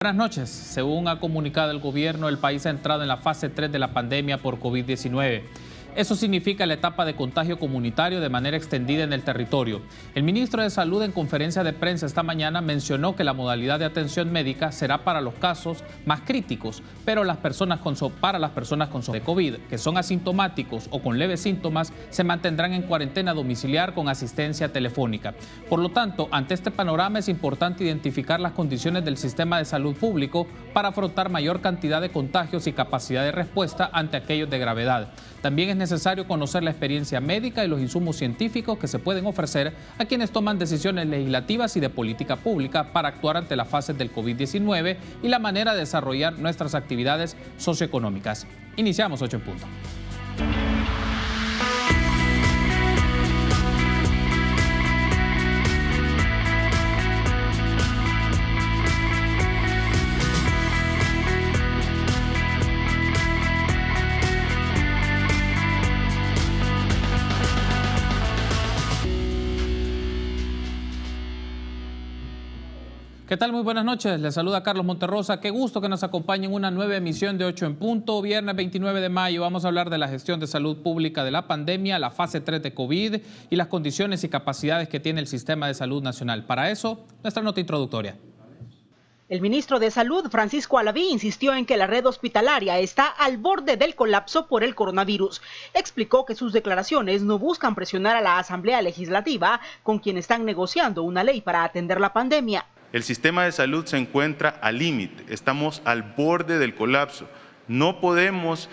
Buenas noches. Según ha comunicado el gobierno, el país ha entrado en la fase 3 de la pandemia por COVID-19. Eso significa la etapa de contagio comunitario de manera extendida en el territorio. El ministro de Salud en conferencia de prensa esta mañana mencionó que la modalidad de atención médica será para los casos más críticos, pero para las personas con de COVID, que son asintomáticos o con leves síntomas, se mantendrán en cuarentena domiciliar con asistencia telefónica. Por lo tanto, ante este panorama es importante identificar las condiciones del sistema de salud público para afrontar mayor cantidad de contagios y capacidad de respuesta ante aquellos de gravedad. También es necesario conocer la experiencia médica y los insumos científicos que se pueden ofrecer a quienes toman decisiones legislativas y de política pública para actuar ante las fases del COVID-19 y la manera de desarrollar nuestras actividades socioeconómicas. Iniciamos 8 en punto. ¿Qué tal? Muy buenas noches. Les saluda Carlos Monterrosa. Qué gusto que nos acompañe en una nueva emisión de 8 en punto. Viernes 29 de mayo vamos a hablar de la gestión de salud pública de la pandemia, la fase 3 de COVID y las condiciones y capacidades que tiene el sistema de salud nacional. Para eso, nuestra nota introductoria. El ministro de Salud, Francisco Alaví, insistió en que la red hospitalaria está al borde del colapso por el coronavirus. Explicó que sus declaraciones no buscan presionar a la Asamblea Legislativa, con quien están negociando una ley para atender la pandemia. El sistema de salud se encuentra al límite, estamos al borde del colapso. No podemos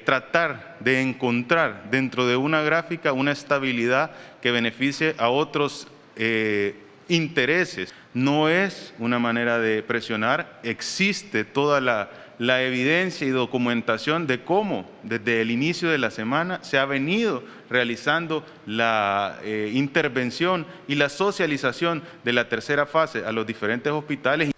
tratar de encontrar dentro de una gráfica una estabilidad que beneficie a otros intereses. No es una manera de presionar, existe toda la evidencia y documentación de cómo desde el inicio de la semana se ha venido realizando la intervención y la socialización de la tercera fase a los diferentes hospitales.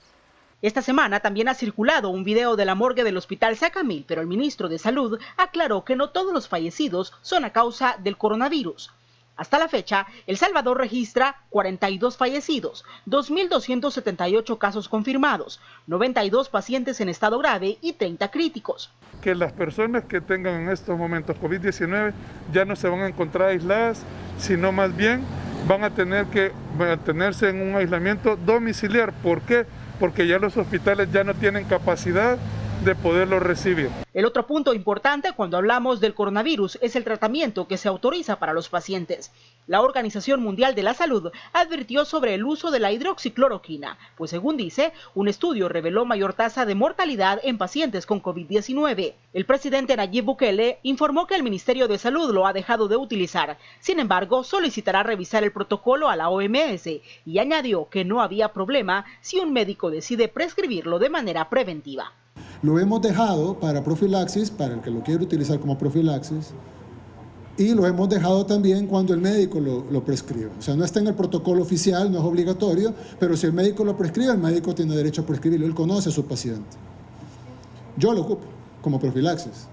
Esta semana también ha circulado un video de la morgue del Hospital Sacamil, pero el ministro de Salud aclaró que no todos los fallecidos son a causa del coronavirus. Hasta la fecha, El Salvador registra 42 fallecidos, 2.278 casos confirmados, 92 pacientes en estado grave y 30 críticos. Que las personas que tengan en estos momentos COVID-19 ya no se van a encontrar aisladas, sino más bien van a tener que mantenerse en un aislamiento domiciliar. ¿Por qué? Porque ya los hospitales ya no tienen capacidad de poderlo recibir. El otro punto importante cuando hablamos del coronavirus es el tratamiento que se autoriza para los pacientes. La Organización Mundial de la Salud advirtió sobre el uso de la hidroxicloroquina, pues según dice, un estudio reveló mayor tasa de mortalidad en pacientes con COVID-19. El presidente Nayib Bukele informó que el Ministerio de Salud lo ha dejado de utilizar. Sin embargo, solicitará revisar el protocolo a la OMS y añadió que no había problema si un médico decide prescribirlo de manera preventiva. Lo hemos dejado para profilaxis, para el que lo quiere utilizar como profilaxis, y lo hemos dejado también cuando el médico lo prescribe. O sea, no está en el protocolo oficial, no es obligatorio, pero si el médico lo prescribe, el médico tiene derecho a prescribirlo, él conoce a su paciente. Yo lo ocupo como profilaxis,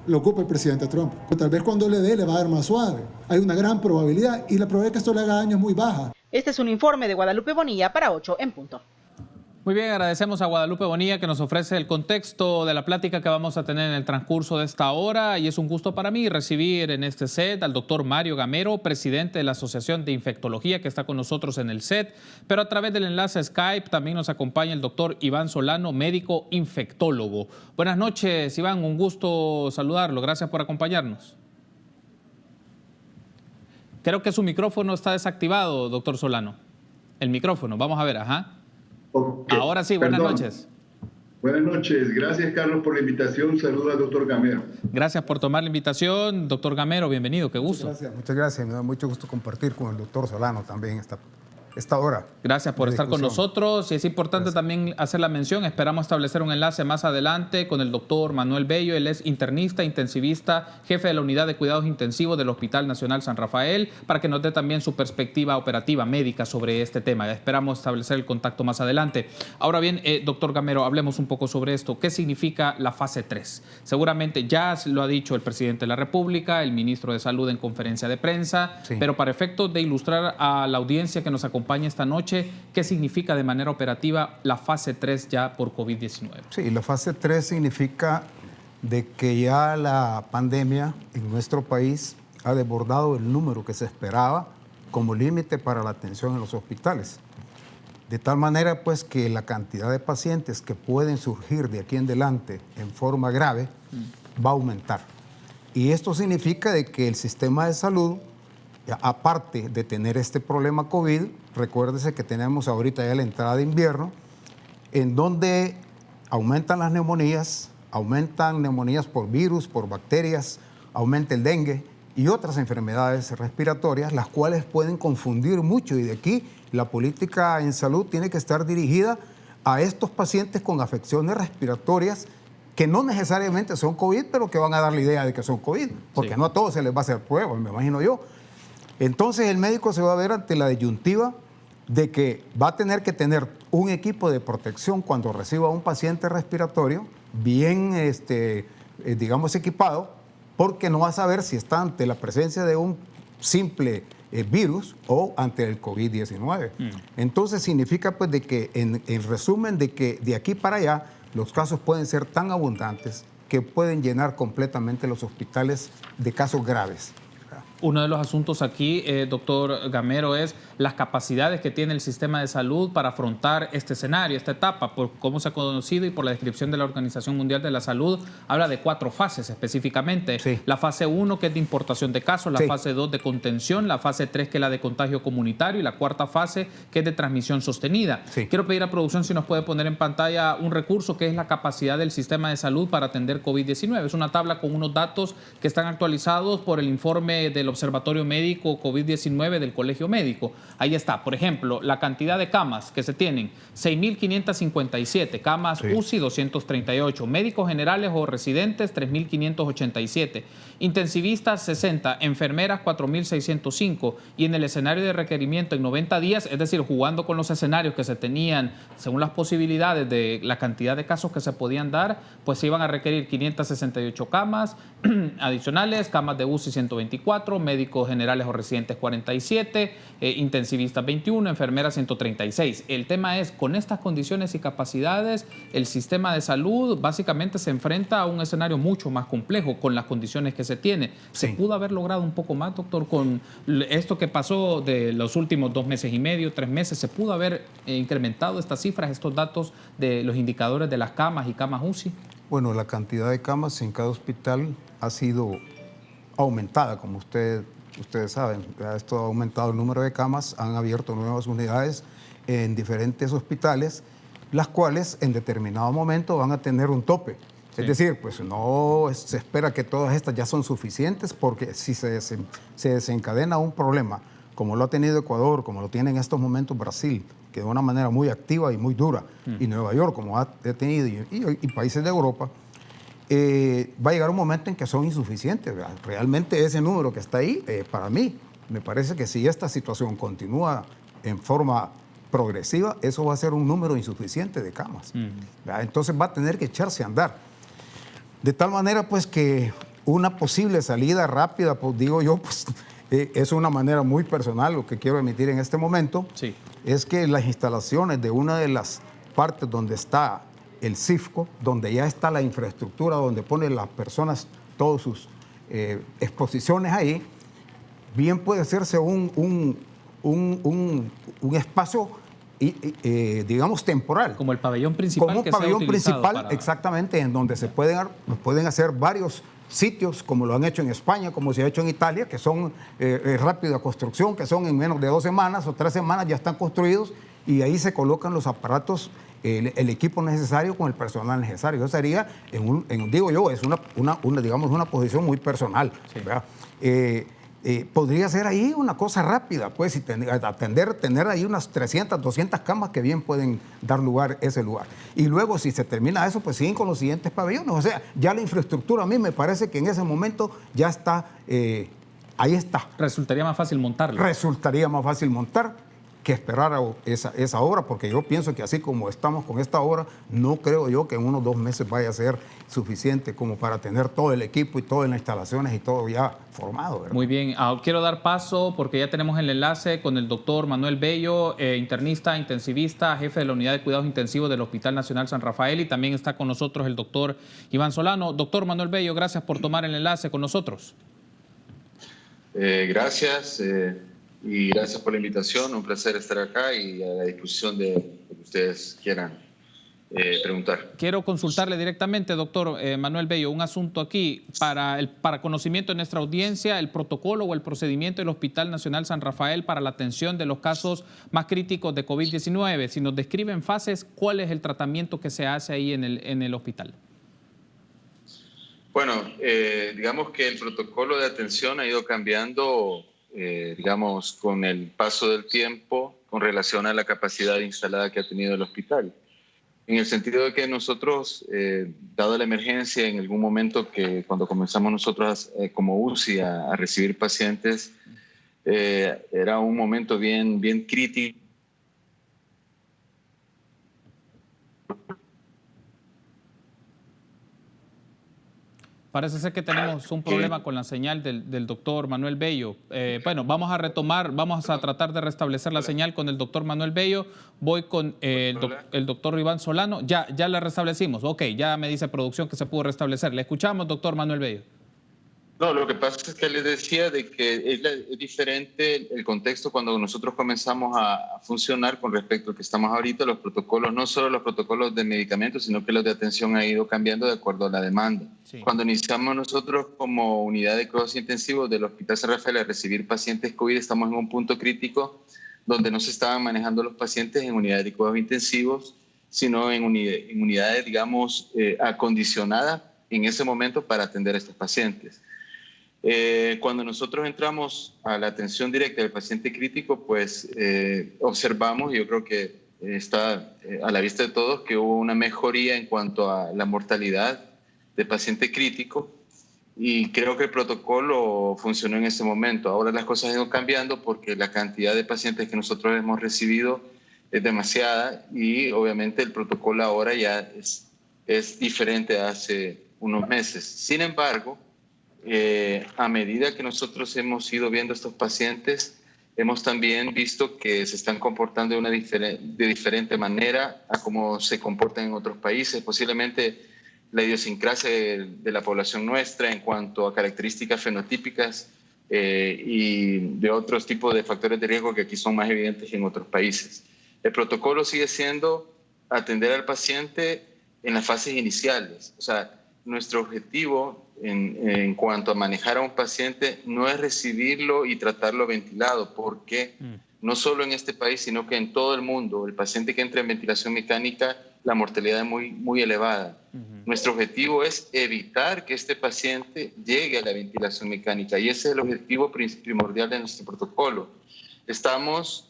lo ocupa el presidente Trump. Tal vez cuando le dé, le va a dar más suave. Hay una gran probabilidad, y la probabilidad de que esto le haga daño es muy baja. Este es un informe de Guadalupe Bonilla para 8 en punto. Muy bien, agradecemos a Guadalupe Bonilla que nos ofrece el contexto de la plática que vamos a tener en el transcurso de esta hora, y es un gusto para mí recibir en este set al doctor Mario Gamero, presidente de la Asociación de Infectología, que está con nosotros en el set, pero a través del enlace Skype también nos acompaña el doctor Iván Solano, médico infectólogo. Buenas noches, Iván, un gusto saludarlo, gracias por acompañarnos. Creo que su micrófono está desactivado, doctor Solano. El micrófono, vamos a ver, ajá. Okay. Ahora sí, buenas noches. Buenas noches, gracias Carlos por la invitación, saludos al doctor Gamero. Gracias por tomar la invitación, doctor Gamero, bienvenido, qué gusto. Muchas gracias, me da mucho gusto compartir con el doctor Solano también esta hora. Gracias por estar con nosotros, y es importante también hacer la mención, esperamos establecer un enlace más adelante con el doctor Manuel Bello, él es internista, intensivista, jefe de la unidad de cuidados intensivos del Hospital Nacional San Rafael, para que nos dé también su perspectiva operativa médica sobre este tema. Esperamos establecer el contacto más adelante. Ahora bien, doctor Gamero, hablemos un poco sobre esto. ¿Qué significa la fase 3? Seguramente ya lo ha dicho el presidente de la República, el ministro de Salud en conferencia de prensa, sí. Pero para efectos de ilustrar a la audiencia que nos acompaña acompaña esta noche, ¿qué significa de manera operativa la fase 3 ya por COVID-19? Sí, la fase 3 significa de que ya la pandemia en nuestro país ha desbordado el número que se esperaba como límite para la atención en los hospitales. De tal manera pues que la cantidad de pacientes que pueden surgir de aquí en adelante en forma grave va a aumentar. Y esto significa de que el sistema de salud, aparte de tener este problema COVID, recuérdese que tenemos ahorita ya la entrada de invierno, en donde aumentan las neumonías, aumentan neumonías por virus, por bacterias, aumenta el dengue y otras enfermedades respiratorias, las cuales pueden confundir mucho. Y de aquí la política en salud tiene que estar dirigida a estos pacientes con afecciones respiratorias que no necesariamente son COVID, pero que van a dar la idea de que son COVID, porque no a todos se les va a hacer pruebas, me imagino yo. Entonces el médico se va a ver ante la disyuntiva de que va a tener que tener un equipo de protección cuando reciba un paciente respiratorio bien, digamos, equipado, porque no va a saber si está ante la presencia de un simple virus o ante el COVID-19. Entonces significa pues de que, en resumen, de que de aquí para allá los casos pueden ser tan abundantes que pueden llenar completamente los hospitales de casos graves. Uno de los asuntos aquí, doctor Gamero, es las capacidades que tiene el sistema de salud para afrontar este escenario, esta etapa, por cómo se ha conocido y por la descripción de la Organización Mundial de la Salud, habla de 4 fases específicamente. Sí. La fase 1, que es de importación de casos, la fase 2 de contención, la fase 3, que es la de contagio comunitario, y la cuarta fase, que es de transmisión sostenida. Quiero pedir a producción si nos puede poner en pantalla un recurso que es la capacidad del sistema de salud para atender COVID-19. Es una tabla con unos datos que están actualizados por el informe del Observatorio Médico COVID-19 del Colegio Médico. Ahí está, por ejemplo, la cantidad de camas que se tienen, 6.557, camas UCI 238, médicos generales o residentes 3.587, intensivistas 60, enfermeras 4.605, y en el escenario de requerimiento en 90 días, es decir, jugando con los escenarios que se tenían según las posibilidades de la cantidad de casos que se podían dar, pues se iban a requerir 568 camas adicionales, camas de UCI 124, médicos generales o residentes 47, intensivistas 21, enfermeras 136. El tema es, con estas condiciones y capacidades, el sistema de salud básicamente se enfrenta a un escenario mucho más complejo con las condiciones que se tiene. ¿Se pudo haber logrado un poco más, doctor, con esto que pasó de los últimos 2 meses y medio, 3 meses? ¿Se pudo haber incrementado estas cifras, estos datos de los indicadores de las camas y camas UCI? Bueno, la cantidad de camas en cada hospital ha sido aumentada, como ustedes saben. Esto ha aumentado el número de camas, han abierto nuevas unidades en diferentes hospitales, las cuales en determinado momento van a tener un tope. Es decir, pues no se espera que todas estas ya son suficientes, porque si se desencadena un problema, como lo ha tenido Ecuador, como lo tiene en estos momentos Brasil, que de una manera muy activa y muy dura, y Nueva York, como ha tenido, y países de Europa, va a llegar un momento en que son insuficientes. Realmente ese número que está ahí, para mí, me parece que si esta situación continúa en forma progresiva, eso va a ser un número insuficiente de camas. Entonces va a tener que echarse a andar. De tal manera, pues, que una posible salida rápida, pues digo yo, pues es una manera muy personal lo que quiero emitir en este momento, es que las instalaciones de una de las partes donde está el CIFCO, donde ya está la infraestructura, donde ponen las personas todas sus exposiciones ahí, bien puede hacerse un espacio, digamos, temporal. Como el pabellón principal. Como un pabellón principal, exactamente, en donde se pueden hacer varios sitios, como lo han hecho en España, como se ha hecho en Italia, que son rápida construcción, que son en menos de 2 semanas o 3 semanas ya están construidos, y ahí se colocan los aparatos, el equipo necesario con el personal necesario. Eso sería, digo yo, es digamos, una posición muy personal. Podría ser ahí una cosa rápida, pues, y tener ahí unas 300, 200 camas que bien pueden dar lugar ese lugar. Y luego, si se termina eso, pues siguen con los siguientes pabellones. O sea, ya la infraestructura a mí me parece que en ese momento ya está, ahí está. Resultaría más fácil montarlo. Resultaría más fácil montar. que esperar a esa obra, porque yo pienso que así como estamos con esta obra, no creo yo que en unos 2 meses vaya a ser suficiente como para tener todo el equipo y todas las instalaciones y todo ya formado, ¿verdad? Muy bien, quiero dar paso porque ya tenemos el enlace con el doctor Manuel Bello, internista, intensivista, jefe de la unidad de cuidados intensivos del Hospital Nacional San Rafael, y también está con nosotros el doctor Iván Solano. Doctor Manuel Bello, gracias por tomar el enlace con nosotros. Gracias. Y gracias por la invitación, un placer estar acá y a la disposición de lo que ustedes quieran preguntar. Quiero consultarle directamente, doctor Manuel Bello, un asunto aquí para conocimiento de nuestra audiencia, el protocolo o el procedimiento del Hospital Nacional San Rafael para la atención de los casos más críticos de COVID-19. Si nos describe en fases, ¿cuál es el tratamiento que se hace ahí en el hospital? Bueno, digamos que el protocolo de atención ha ido cambiando digamos, con el paso del tiempo con relación a la capacidad instalada que ha tenido el hospital. En el sentido de que nosotros, dado la emergencia, en algún momento que cuando comenzamos nosotros como UCI a recibir pacientes, era un momento bien crítico. Parece ser que tenemos un problema con la señal del doctor Manuel Bello. Bueno, vamos a retomar, vamos a tratar de restablecer la señal con el doctor Manuel Bello. Voy con el doctor Iván Solano. Ya la restablecimos. Ok, ya me dice producción que se pudo restablecer. Le escuchamos, doctor Manuel Bello. No, lo que pasa es que les decía de que es diferente el contexto cuando nosotros comenzamos a funcionar con respecto al que estamos ahorita. Los protocolos, no solo los protocolos de medicamentos, sino que los de atención han ido cambiando de acuerdo a la demanda. Sí. Cuando iniciamos nosotros como unidad de cuidados intensivos del Hospital San Rafael a recibir pacientes COVID, estamos en un punto crítico donde no se estaban manejando los pacientes en unidades de cuidados intensivos, sino en unidades, digamos, acondicionadas en ese momento para atender a estos pacientes. Cuando nosotros entramos a la atención directa del paciente crítico, pues observamos, y yo creo que está a la vista de todos, que hubo una mejoría en cuanto a la mortalidad de paciente crítico, y creo que el protocolo funcionó en ese momento. Ahora las cosas han ido cambiando porque la cantidad de pacientes que nosotros hemos recibido es demasiada, y obviamente el protocolo ahora ya es diferente a hace unos meses. Sin embargo, a medida que nosotros hemos ido viendo a estos pacientes, hemos también visto que se están comportando de diferente manera a cómo se comportan en otros países. Posiblemente la idiosincrasia de la población nuestra en cuanto a características fenotípicas y de otros tipos de factores de riesgo que aquí son más evidentes que en otros países. El protocolo sigue siendo atender al paciente en las fases iniciales. O sea, nuestro objetivo en cuanto a manejar a un paciente no es recibirlo y tratarlo ventilado, porque no solo en este país, sino que en todo el mundo, el paciente que entra en ventilación mecánica, la mortalidad es muy elevada. Nuestro objetivo es evitar que este paciente llegue a la ventilación mecánica, y ese es el objetivo primordial de nuestro protocolo. Estamos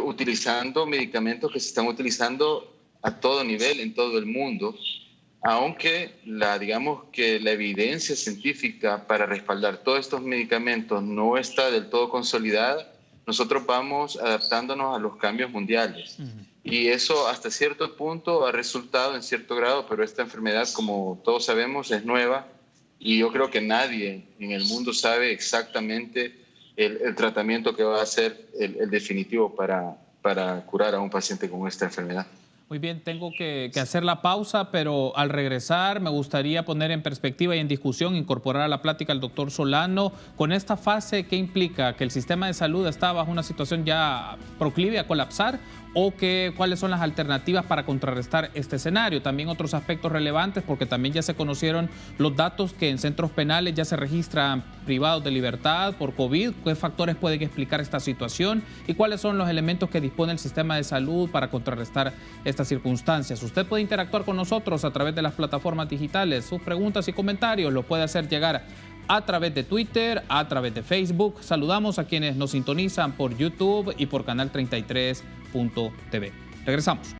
utilizando medicamentos que se están utilizando a todo nivel en todo el mundo, aunque digamos que la evidencia científica para respaldar todos estos medicamentos no está del todo consolidada. Nosotros vamos adaptándonos a los cambios mundiales. Y eso hasta cierto punto ha resultado en cierto grado, pero esta enfermedad, como todos sabemos, es nueva, y yo creo que nadie en el mundo sabe exactamente el tratamiento que va a ser el definitivo para curar a un paciente con esta enfermedad. Muy bien, tengo que hacer la pausa, pero al regresar me gustaría poner en perspectiva y en discusión, incorporar a la plática al doctor Solano con esta fase. ¿Qué implica? ¿Que el sistema de salud está bajo una situación ya proclive a colapsar? ¿O cuáles son las alternativas para contrarrestar este escenario? También otros aspectos relevantes, porque también ya se conocieron los datos que en centros penales ya se registran privados de libertad por COVID. ¿Qué factores pueden explicar esta situación? ¿Y cuáles son los elementos que dispone el sistema de salud para contrarrestar estas circunstancias? Usted puede interactuar con nosotros a través de las plataformas digitales. Sus preguntas y comentarios los puede hacer llegar a través de Twitter, a través de Facebook. Saludamos a quienes nos sintonizan por YouTube y por Canal 33.tv. Regresamos.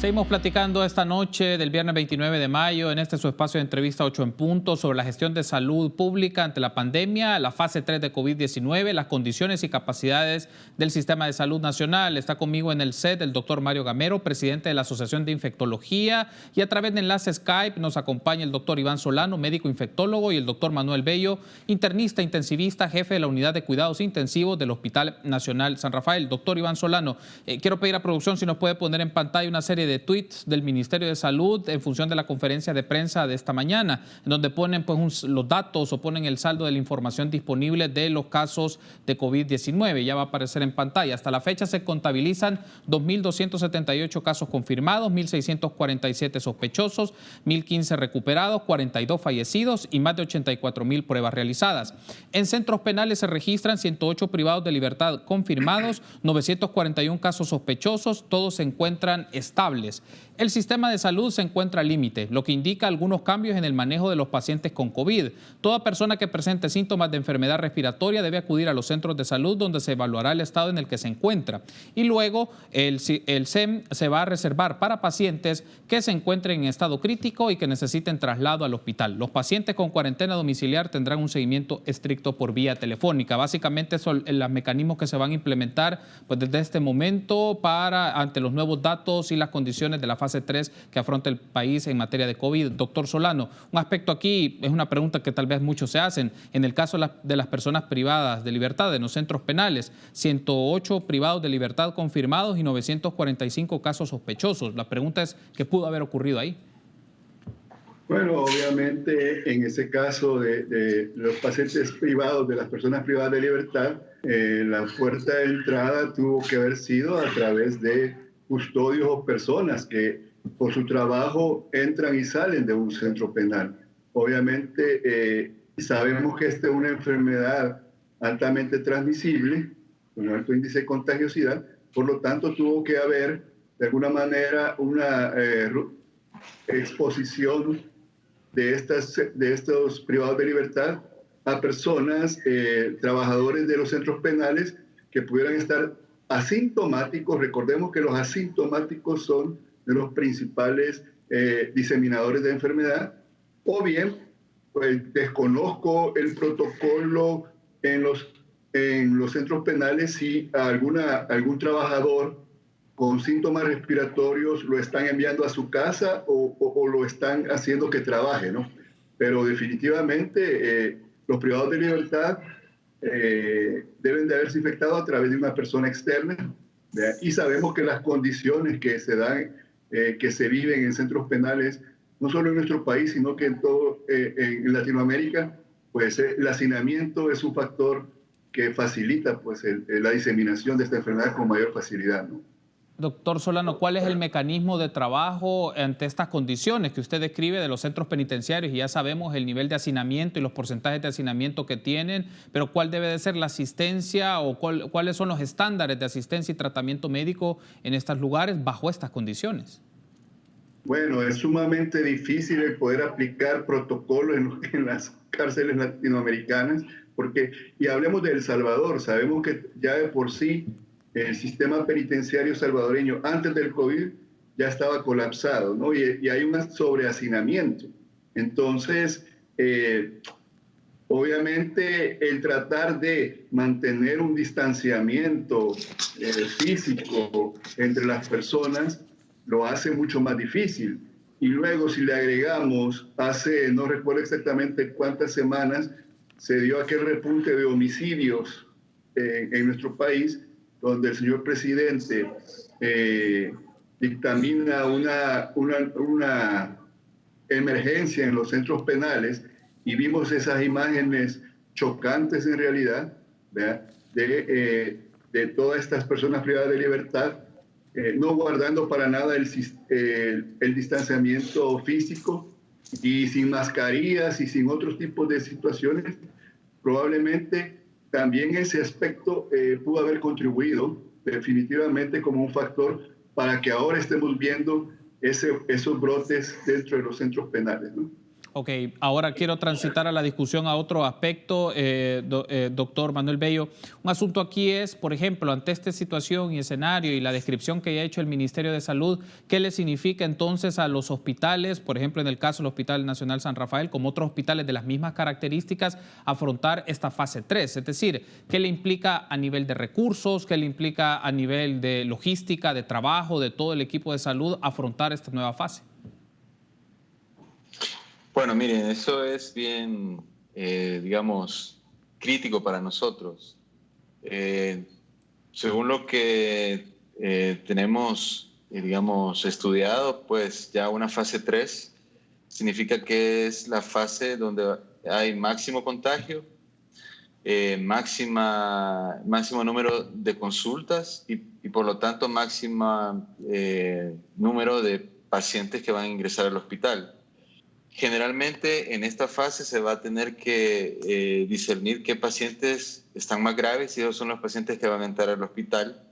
Seguimos platicando esta noche del viernes 29 de mayo en su espacio de entrevista 8 en punto sobre la gestión de salud pública ante la pandemia, la fase 3 de COVID-19, las condiciones y capacidades del sistema de salud nacional. Está conmigo en el set el doctor Mario Gamero, presidente de la Asociación de Infectología, y a través de enlace Skype nos acompaña el doctor Iván Solano, médico infectólogo, y el doctor Manuel Bello, internista intensivista, jefe de la unidad de cuidados intensivos del Hospital Nacional San Rafael. Doctor Iván Solano, quiero pedir a producción si nos puede poner en pantalla una serie de tweets del Ministerio de Salud en función de la conferencia de prensa de esta mañana, en donde ponen pues, los datos o ponen el saldo de la información disponible de los casos de COVID-19. Ya va a aparecer en pantalla. Hasta la fecha se contabilizan 2.278 casos confirmados, 1.647 sospechosos, 1.015 recuperados, 42 fallecidos y más de 84.000 pruebas realizadas. En centros penales se registran 108 privados de libertad confirmados, 941 casos sospechosos, todos se encuentran estables. El sistema de salud se encuentra al límite, lo que indica algunos cambios en el manejo de los pacientes con COVID. Toda persona que presente síntomas de enfermedad respiratoria debe acudir a los centros de salud donde se evaluará el estado en el que se encuentra. Y luego el SEM se va a reservar para pacientes que se encuentren en estado crítico y que necesiten traslado al hospital. Los pacientes con cuarentena domiciliar tendrán un seguimiento estricto por vía telefónica. Básicamente son los mecanismos que se van a implementar pues, desde este momento ante los nuevos datos y las condiciones de la fase 3 que afronta el país en materia de COVID. Doctor Solano, un aspecto aquí es una pregunta que tal vez muchos se hacen. En el caso de las personas privadas de libertad en los centros penales, 108 privados de libertad confirmados y 945 casos sospechosos. La pregunta es, ¿qué pudo haber ocurrido ahí? Bueno, obviamente en ese caso de los pacientes privados, de las personas privadas de libertad, la puerta de entrada tuvo que haber sido a través de custodios o personas que por su trabajo entran y salen de un centro penal. Obviamente sabemos que esta es una enfermedad altamente transmisible, con alto índice de contagiosidad, por lo tanto tuvo que haber de alguna manera una exposición de estos privados de libertad a personas, trabajadores de los centros penales que pudieran estar asintomáticos. Recordemos que los asintomáticos son de los principales diseminadores de enfermedad, o bien pues, desconozco el protocolo en los centros penales si algún trabajador con síntomas respiratorios lo están enviando a su casa o lo están haciendo que trabaje, ¿no? Pero definitivamente los privados de libertad deben de haberse infectado a través de una persona externa, ¿verdad? Y sabemos que las condiciones que se dan, que se viven en centros penales, no solo en nuestro país, sino que en Latinoamérica, pues el hacinamiento es un factor que facilita pues, la diseminación de esta enfermedad con mayor facilidad, ¿no? Doctor Solano, ¿cuál es el mecanismo de trabajo ante estas condiciones que usted describe de los centros penitenciarios? Y ya sabemos el nivel de hacinamiento y los porcentajes de hacinamiento que tienen, pero ¿cuál debe de ser la asistencia o cuáles son los estándares de asistencia y tratamiento médico en estos lugares bajo estas condiciones? Bueno, es sumamente difícil el poder aplicar protocolos en las cárceles latinoamericanas, y hablemos de El Salvador, sabemos que ya de por sí el sistema penitenciario salvadoreño antes del COVID ya estaba colapsado, ¿no? Y hay un sobrehacinamiento. Entonces, obviamente, el tratar de mantener un distanciamiento físico entre las personas lo hace mucho más difícil. Y luego, si le agregamos, no recuerdo exactamente cuántas semanas, se dio aquel repunte de homicidios en nuestro país, donde el señor presidente dictamina una emergencia en los centros penales, y vimos esas imágenes chocantes en realidad, ¿verdad? De todas estas personas privadas de libertad, no guardando para nada el distanciamiento físico, y sin mascarillas y sin otros tipos de situaciones. Probablemente también ese aspecto pudo haber contribuido definitivamente como un factor para que ahora estemos viendo esos brotes dentro de los centros penales, ¿no? Ok, ahora quiero transitar a la discusión a otro aspecto, doctor Manuel Bello. Un asunto aquí es, por ejemplo, ante esta situación y escenario y la descripción que ha hecho el Ministerio de Salud, ¿qué le significa entonces a los hospitales, por ejemplo, en el caso del Hospital Nacional San Rafael, como otros hospitales de las mismas características, afrontar esta fase 3? Es decir, ¿qué le implica a nivel de recursos, qué le implica a nivel de logística, de trabajo, de todo el equipo de salud afrontar esta nueva fase? Bueno, miren, eso es bien, digamos, crítico para nosotros. Según lo que tenemos, digamos, estudiado, pues ya una fase 3 significa que es la fase donde hay máximo contagio, máximo número de consultas y por lo tanto máximo número de pacientes que van a ingresar al hospital. Generalmente en esta fase se va a tener que discernir qué pacientes están más graves y esos son los pacientes que van a entrar al hospital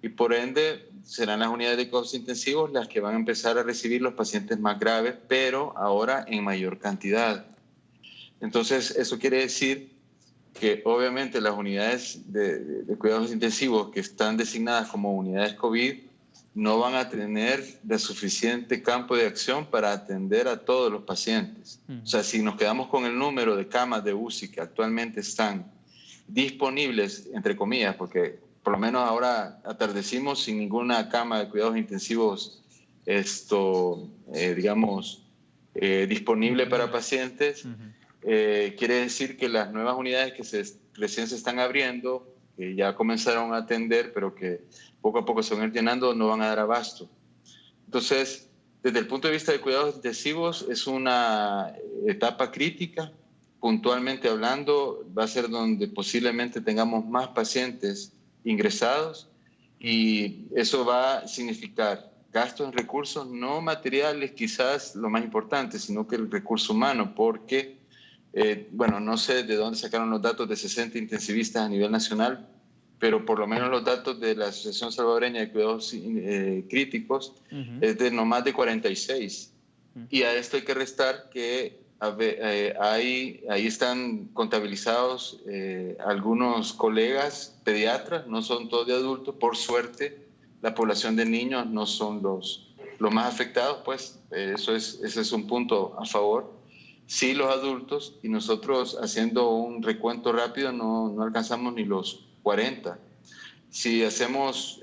y por ende serán las unidades de cuidados intensivos las que van a empezar a recibir los pacientes más graves, pero ahora en mayor cantidad. Entonces eso quiere decir que obviamente las unidades de cuidados intensivos que están designadas como unidades COVID no van a tener de suficiente campo de acción para atender a todos los pacientes. O sea, si nos quedamos con el número de camas de UCI que actualmente están disponibles, entre comillas, porque por lo menos ahora atardecimos sin ninguna cama de cuidados intensivos, disponible para pacientes, quiere decir que las nuevas unidades que recién se están abriendo, que ya comenzaron a atender, pero que poco a poco se van a ir llenando, no van a dar abasto. Entonces, desde el punto de vista de cuidados intensivos, es una etapa crítica. Puntualmente hablando, va a ser donde posiblemente tengamos más pacientes ingresados y eso va a significar gastos en recursos no materiales, quizás lo más importante, sino que el recurso humano, porque, no sé de dónde sacaron los datos de 60 intensivistas a nivel nacional, pero por lo menos los datos de la Asociación Salvadoreña de Cuidados Críticos es de no más de 46. Y a esto hay que restar que ahí están contabilizados algunos colegas pediatras, no son todos de adultos, por suerte la población de niños no son los más afectados, pues ese es un punto a favor. Sí, los adultos, y nosotros haciendo un recuento rápido no alcanzamos ni los 40. Si hacemos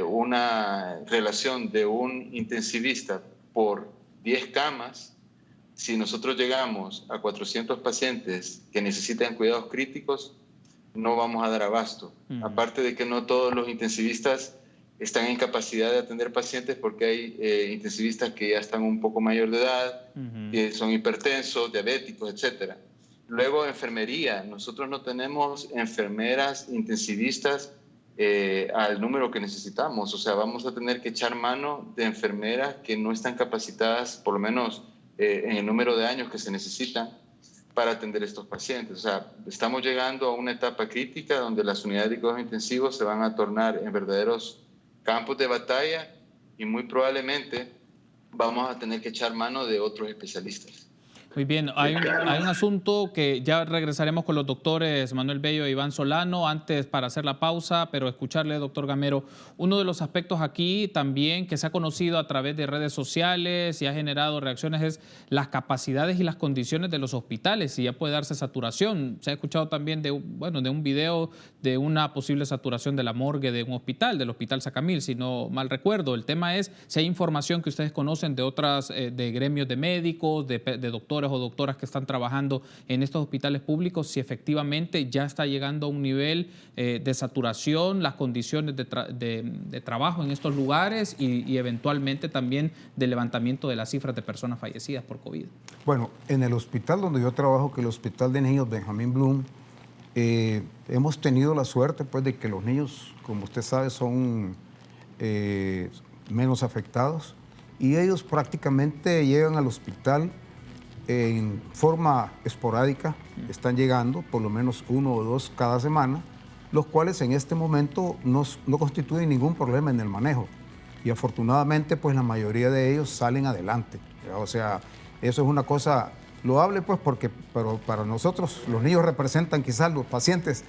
una relación de un intensivista por 10 camas, si nosotros llegamos a 400 pacientes que necesitan cuidados críticos, no vamos a dar abasto. Aparte de que no todos los intensivistas están en capacidad de atender pacientes porque hay intensivistas que ya están un poco mayor de edad, que son hipertensos, diabéticos, etc. Luego, enfermería. Nosotros no tenemos enfermeras intensivistas al número que necesitamos. O sea, vamos a tener que echar mano de enfermeras que no están capacitadas, por lo menos en el número de años que se necesitan para atender a estos pacientes. O sea, estamos llegando a una etapa crítica donde las unidades de cuidados intensivos se van a tornar en verdaderos campos de batalla y muy probablemente vamos a tener que echar mano de otros especialistas. Muy bien, hay un asunto que ya regresaremos con los doctores Manuel Bello e Iván Solano, antes para hacer la pausa, pero escucharle, doctor Gamero, uno de los aspectos aquí también que se ha conocido a través de redes sociales y ha generado reacciones es las capacidades y las condiciones de los hospitales, si ya puede darse saturación. Se ha escuchado también de un video de una posible saturación de la morgue de un hospital, del Hospital Sacamil, si no mal recuerdo. El tema es si hay información que ustedes conocen de otras, de gremios de médicos, de doctores o doctoras que están trabajando en estos hospitales públicos, si efectivamente ya está llegando a un nivel de saturación, las condiciones de trabajo en estos lugares y eventualmente también de levantamiento de las cifras de personas fallecidas por COVID. Bueno, en el hospital donde yo trabajo, que es el Hospital de Niños Benjamín Blum, hemos tenido la suerte pues, de que los niños, como usted sabe, son menos afectados y ellos prácticamente llegan al hospital en forma esporádica, están llegando por lo menos 1 o 2 cada semana, los cuales en este momento no constituyen ningún problema en el manejo. Y afortunadamente, pues la mayoría de ellos salen adelante. O sea, eso es una cosa loable, pues, pero para nosotros los niños representan quizás los pacientes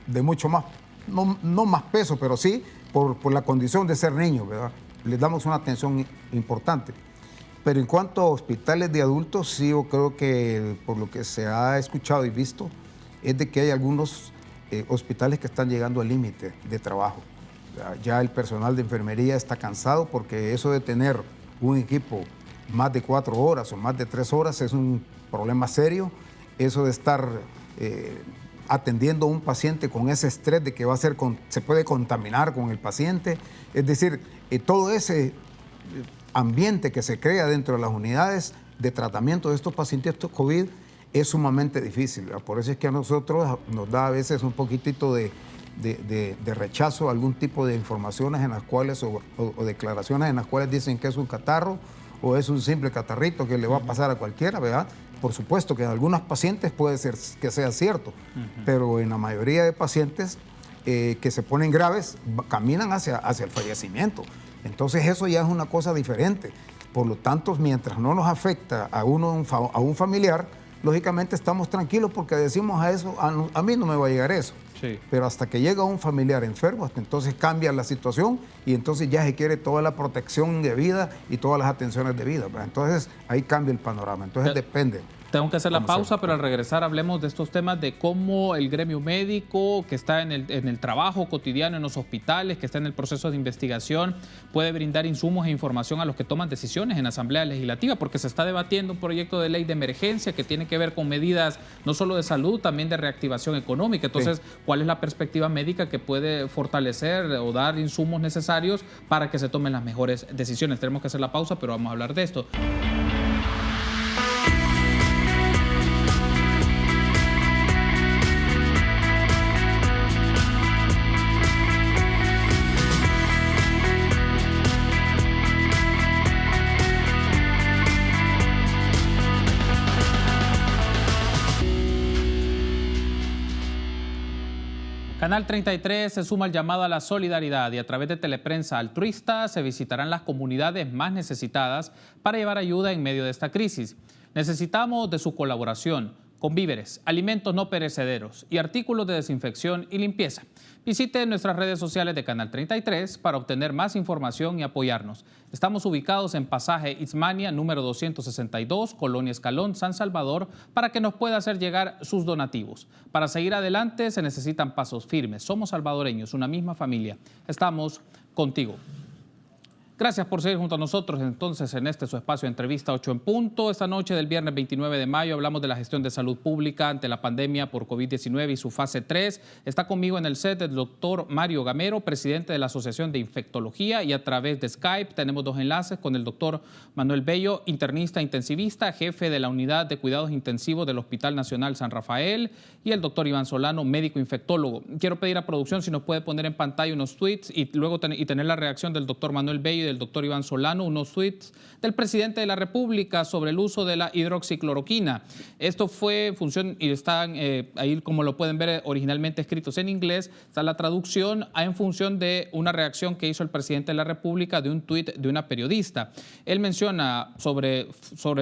de mucho más, no más peso, pero sí por la condición de ser niños, ¿verdad? Les damos una atención importante. Pero en cuanto a hospitales de adultos, sí, yo creo que por lo que se ha escuchado y visto, es de que hay algunos hospitales que están llegando al límite de trabajo. Ya el personal de enfermería está cansado porque eso de tener un equipo más de 4 horas o más de 3 horas es un problema serio. Eso de estar atendiendo a un paciente con ese estrés de que se puede contaminar con el paciente. Es decir, todo ese ambiente que se crea dentro de las unidades de tratamiento de estos pacientes COVID es sumamente difícil, ¿verdad? Por eso es que a nosotros nos da a veces un poquitito de rechazo a algún tipo de informaciones en las cuales o declaraciones en las cuales dicen que es un catarro o es un simple catarrito que le va a pasar a cualquiera, ¿verdad? Por supuesto que en algunos pacientes puede ser que sea cierto, pero en la mayoría de pacientes que se ponen graves caminan hacia el fallecimiento. Entonces eso ya es una cosa diferente. Por lo tanto, mientras no nos afecta a un familiar, lógicamente estamos tranquilos porque decimos a eso, a mí no me va a llegar eso. Sí. Pero hasta que llega un familiar enfermo, hasta entonces cambia la situación y entonces ya se quiere toda la protección de vida y todas las atenciones de vida, ¿verdad? Entonces ahí cambia el panorama. Entonces depende. Tengo que hacer la pausa, pero al regresar hablemos de estos temas de cómo el gremio médico que está en el trabajo cotidiano en los hospitales, que está en el proceso de investigación, puede brindar insumos e información a los que toman decisiones en la Asamblea Legislativa, porque se está debatiendo un proyecto de ley de emergencia que tiene que ver con medidas no solo de salud, también de reactivación económica. Entonces, sí, ¿cuál es la perspectiva médica que puede fortalecer o dar insumos necesarios para que se tomen las mejores decisiones? Tenemos que hacer la pausa, pero vamos a hablar de esto. Canal 33 se suma al llamado a la solidaridad y a través de Teleprensa Altruista se visitarán las comunidades más necesitadas para llevar ayuda en medio de esta crisis. Necesitamos de su colaboración con víveres, alimentos no perecederos y artículos de desinfección y limpieza. Visite nuestras redes sociales de Canal 33 para obtener más información y apoyarnos. Estamos ubicados en Pasaje Itzmania, número 262, Colonia Escalón, San Salvador, para que nos pueda hacer llegar sus donativos. Para seguir adelante se necesitan pasos firmes. Somos salvadoreños, una misma familia. Estamos contigo. Gracias por seguir junto a nosotros entonces en su espacio de entrevista 8 en punto. Esta noche del viernes 29 de mayo hablamos de la gestión de salud pública ante la pandemia por COVID-19 y su fase 3. Está conmigo en el set el doctor Mario Gamero, presidente de la Asociación de Infectología, y a través de Skype tenemos 2 enlaces con el doctor Manuel Bello, internista intensivista, jefe de la Unidad de Cuidados Intensivos del Hospital Nacional San Rafael, y el doctor Iván Solano, médico infectólogo. Quiero pedir a producción si nos puede poner en pantalla unos tweets y luego tener la reacción del doctor Manuel Bello y del doctor Iván Solano, unos tweets del presidente de la República sobre el uso de la hidroxicloroquina. Esto fue función, y están ahí como lo pueden ver originalmente escritos en inglés, está la traducción en función de una reacción que hizo el presidente de la República de un tuit de una periodista. Él menciona sobre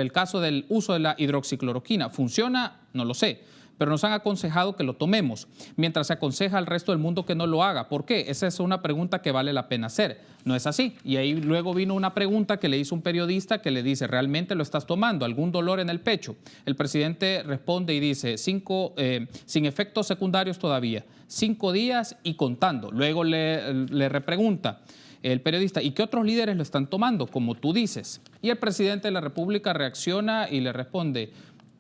el caso del uso de la hidroxicloroquina. ¿Funciona? No lo sé, pero nos han aconsejado que lo tomemos, mientras se aconseja al resto del mundo que no lo haga. ¿Por qué? Esa es una pregunta que vale la pena hacer. No es así. Y ahí luego vino una pregunta que le hizo un periodista que le dice, ¿realmente lo estás tomando? ¿Algún dolor en el pecho? El presidente responde y dice, sin efectos secundarios todavía, 5 días y contando. Luego le repregunta el periodista, ¿y qué otros líderes lo están tomando? Como tú dices. Y el presidente de la República reacciona y le responde,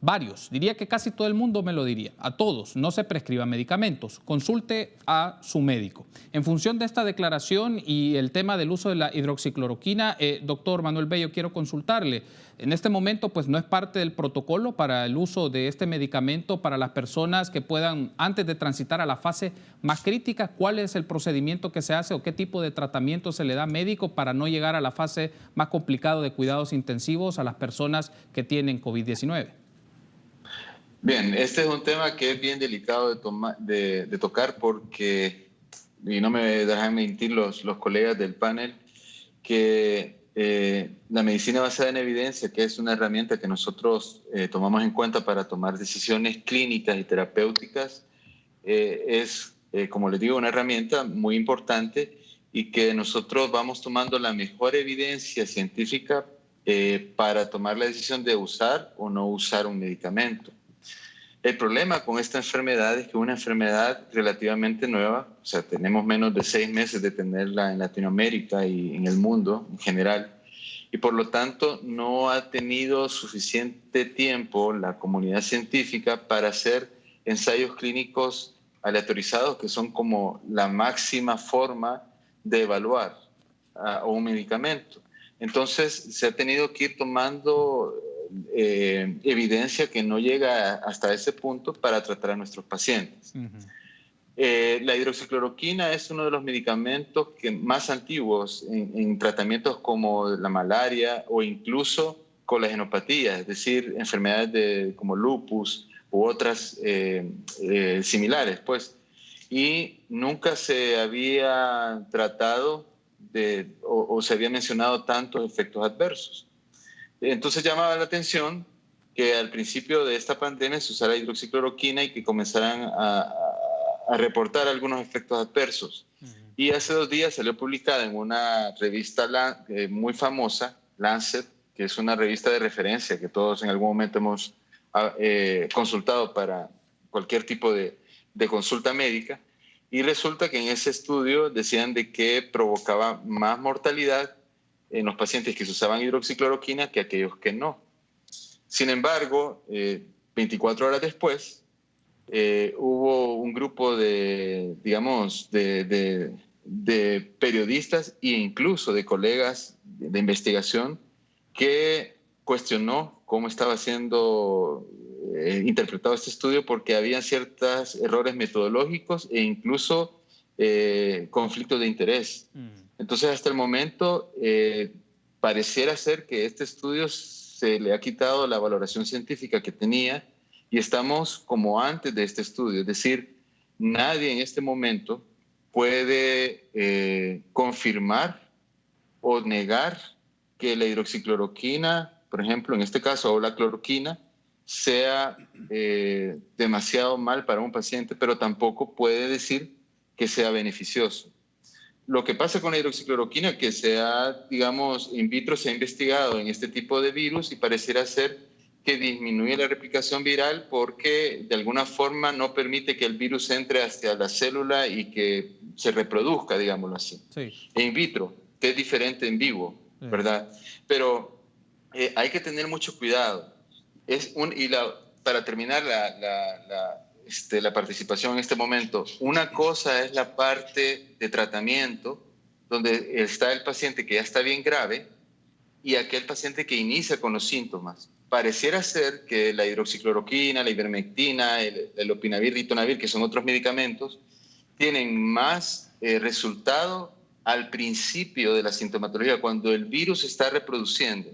varios, diría que casi todo el mundo me lo diría, a todos, no se prescriban medicamentos, consulte a su médico. En función de esta declaración y el tema del uso de la hidroxicloroquina, doctor Manuel Bello, quiero consultarle. En este momento, pues no es parte del protocolo para el uso de este medicamento para las personas que puedan, antes de transitar a la fase más crítica, ¿cuál es el procedimiento que se hace o qué tipo de tratamiento se le da médico para no llegar a la fase más complicada de cuidados intensivos a las personas que tienen COVID-19? Bien, este es un tema que es bien delicado de tocar porque, y no me dejan mentir los colegas del panel, que la medicina basada en evidencia, que es una herramienta que nosotros tomamos en cuenta para tomar decisiones clínicas y terapéuticas, es, como les digo, una herramienta muy importante y que nosotros vamos tomando la mejor evidencia científica para tomar la decisión de usar o no usar un medicamento. El problema con esta enfermedad es que es una enfermedad relativamente nueva, o sea, tenemos menos de 6 meses de tenerla en Latinoamérica y en el mundo en general, y por lo tanto no ha tenido suficiente tiempo la comunidad científica para hacer ensayos clínicos aleatorizados, que son como la máxima forma de evaluar un medicamento. Entonces se ha tenido que ir tomando evidencia que no llega hasta ese punto para tratar a nuestros pacientes. La hidroxicloroquina es uno de los medicamentos más antiguos en tratamientos como la malaria o incluso colagenopatía, es decir, enfermedades como lupus u otras similares, pues. Y nunca se había tratado o se había mencionado tantos efectos adversos. Entonces llamaba la atención que al principio de esta pandemia se usara hidroxicloroquina y que comenzaran a reportar algunos efectos adversos. Y hace 2 días salió publicada en una revista muy famosa, Lancet, que es una revista de referencia que todos en algún momento hemos consultado para cualquier tipo de consulta médica. Y resulta que en ese estudio decían de que provocaba más mortalidad en los pacientes que se usaban hidroxicloroquina que aquellos que no. Sin embargo, 24 horas después, hubo un grupo de periodistas e incluso de colegas de investigación que cuestionó cómo estaba siendo interpretado este estudio porque había ciertos errores metodológicos e incluso conflictos de interés. Entonces, hasta el momento, pareciera ser que este estudio se le ha quitado la valoración científica que tenía y estamos como antes de este estudio. Es decir, nadie en este momento puede confirmar o negar que la hidroxicloroquina, por ejemplo, en este caso, o la cloroquina, sea demasiado mal para un paciente, pero tampoco puede decir que sea beneficioso. Lo que pasa con la hidroxicloroquina, que in vitro se ha investigado en este tipo de virus y pareciera ser que disminuye la replicación viral porque de alguna forma no permite que el virus entre hacia la célula y que se reproduzca, digámoslo así. Sí. In vitro, que es diferente en vivo, ¿verdad? Pero hay que tener mucho cuidado. Para terminar la participación en este momento, una cosa es la parte de tratamiento, donde está el paciente que ya está bien grave y aquel paciente que inicia con los síntomas. Pareciera ser que la hidroxicloroquina, la ivermectina, el lopinavir, ritonavir, que son otros medicamentos, tienen más resultado al principio de la sintomatología, cuando el virus se está reproduciendo.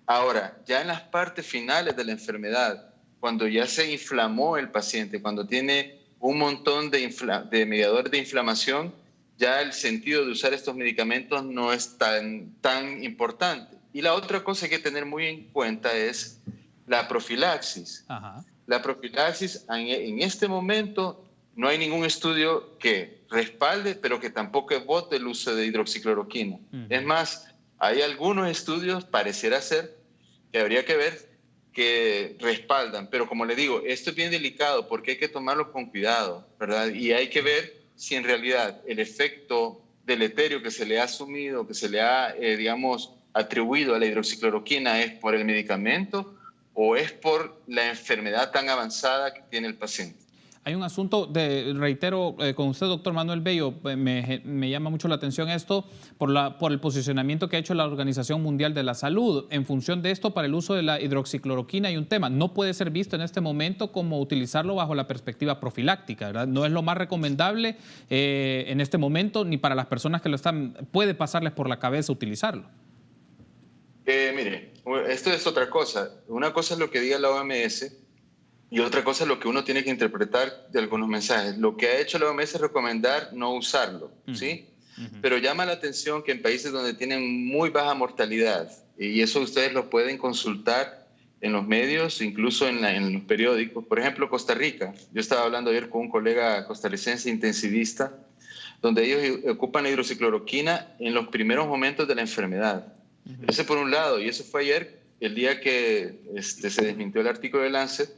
Ahora, ya en las partes finales de la enfermedad, cuando ya se inflamó el paciente, cuando tiene un montón de mediadores de inflamación, ya el sentido de usar estos medicamentos no es tan importante. Y la otra cosa que hay que tener muy en cuenta es la profilaxis. Ajá. La profilaxis, en este momento, no hay ningún estudio que respalde, pero que tampoco vote el uso de hidroxicloroquina. Es más, hay algunos estudios, pareciera ser, que habría que ver, que respaldan, pero como le digo, esto es bien delicado porque hay que tomarlo con cuidado, ¿verdad? Y hay que ver si en realidad el efecto deleterio que se le ha asumido, que se le ha, atribuido a la hidroxicloroquina es por el medicamento o es por la enfermedad tan avanzada que tiene el paciente. Hay un asunto, reitero, con usted, doctor Manuel Bello, me llama mucho la atención esto por el posicionamiento que ha hecho la Organización Mundial de la Salud. En función de esto, para el uso de la hidroxicloroquina hay un tema. No puede ser visto en este momento como utilizarlo bajo la perspectiva profiláctica, ¿verdad? No es lo más recomendable en este momento, ni para las personas que lo están, puede pasarles por la cabeza utilizarlo. Mire, esto es otra cosa. Una cosa es lo que diga la OMS, y otra cosa es lo que uno tiene que interpretar de algunos mensajes. Lo que ha hecho la OMS es recomendar no usarlo, ¿sí? Pero llama la atención que en países donde tienen muy baja mortalidad, y eso ustedes lo pueden consultar en los medios, incluso en los periódicos. Por ejemplo, Costa Rica. Yo estaba hablando ayer con un colega costarricense intensivista, donde ellos ocupan la hidroxicloroquina en los primeros momentos de la enfermedad. Ese por un lado, y eso fue ayer, el día que se desmintió el artículo de Lancet.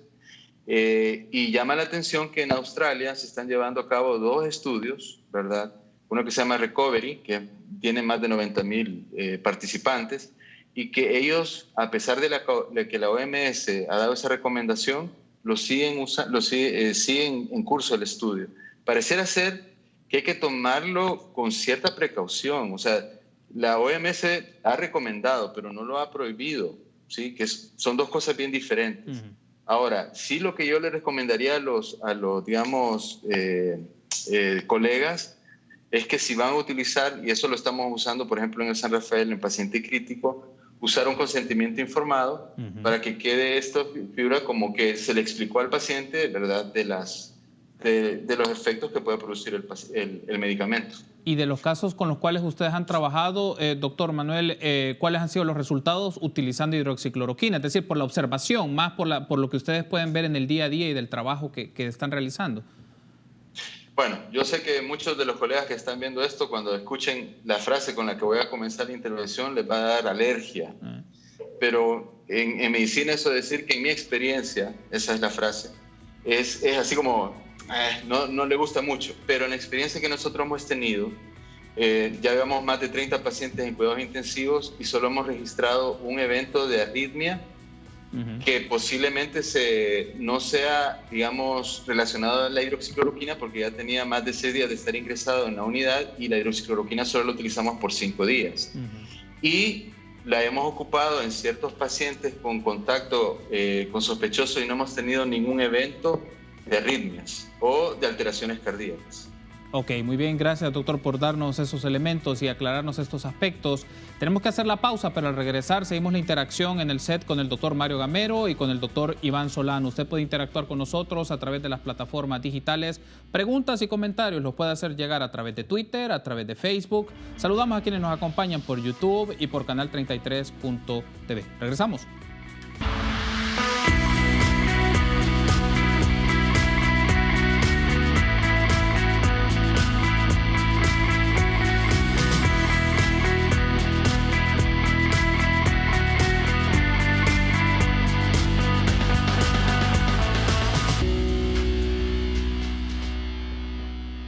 Y llama la atención que en Australia se están llevando a cabo 2 estudios, ¿verdad? Uno que se llama Recovery, que tiene más de 90,000 participantes, y que ellos, a pesar de que la OMS ha dado esa recomendación, siguen en curso el estudio. Pareciera ser que hay que tomarlo con cierta precaución. O sea, la OMS ha recomendado, pero no lo ha prohibido, ¿sí? Que son 2 cosas bien diferentes. Ahora, sí, lo que yo le recomendaría a los digamos, colegas es que si van a utilizar, y eso lo estamos usando, por ejemplo, en el San Rafael, en paciente crítico, usar un consentimiento informado para que quede esta figura como que se le explicó al paciente, ¿verdad?, de los efectos que puede producir el medicamento. Y de los casos con los cuales ustedes han trabajado, doctor Manuel, ¿cuáles han sido los resultados utilizando hidroxicloroquina? Es decir, por la observación, más por lo que ustedes pueden ver en el día a día y del trabajo que están realizando. Bueno, yo sé que muchos de los colegas que están viendo esto, cuando escuchen la frase con la que voy a comenzar la intervención, les va a dar alergia. Pero en medicina eso de decir que en mi experiencia, esa es la frase, es así como... no le gusta mucho, pero en la experiencia que nosotros hemos tenido, ya llevamos más de 30 pacientes en cuidados intensivos y solo hemos registrado un evento de arritmia que posiblemente no sea, digamos, relacionado a la hidroxicloroquina, porque ya tenía más de 6 días de estar ingresado en la unidad y la hidroxicloroquina solo la utilizamos por 5 días. Y la hemos ocupado en ciertos pacientes con contacto con sospechoso y no hemos tenido ningún evento de arritmias o de alteraciones cardíacas. Ok, muy bien, gracias doctor por darnos esos elementos y aclararnos estos aspectos. Tenemos que hacer la pausa, pero al regresar seguimos la interacción en el set con el doctor Mario Gamero y con el doctor Iván Solano. Usted puede interactuar con nosotros a través de las plataformas digitales. Preguntas y comentarios los puede hacer llegar a través de Twitter, a través de Facebook. Saludamos a quienes nos acompañan por YouTube y por Canal 33.tv. Regresamos.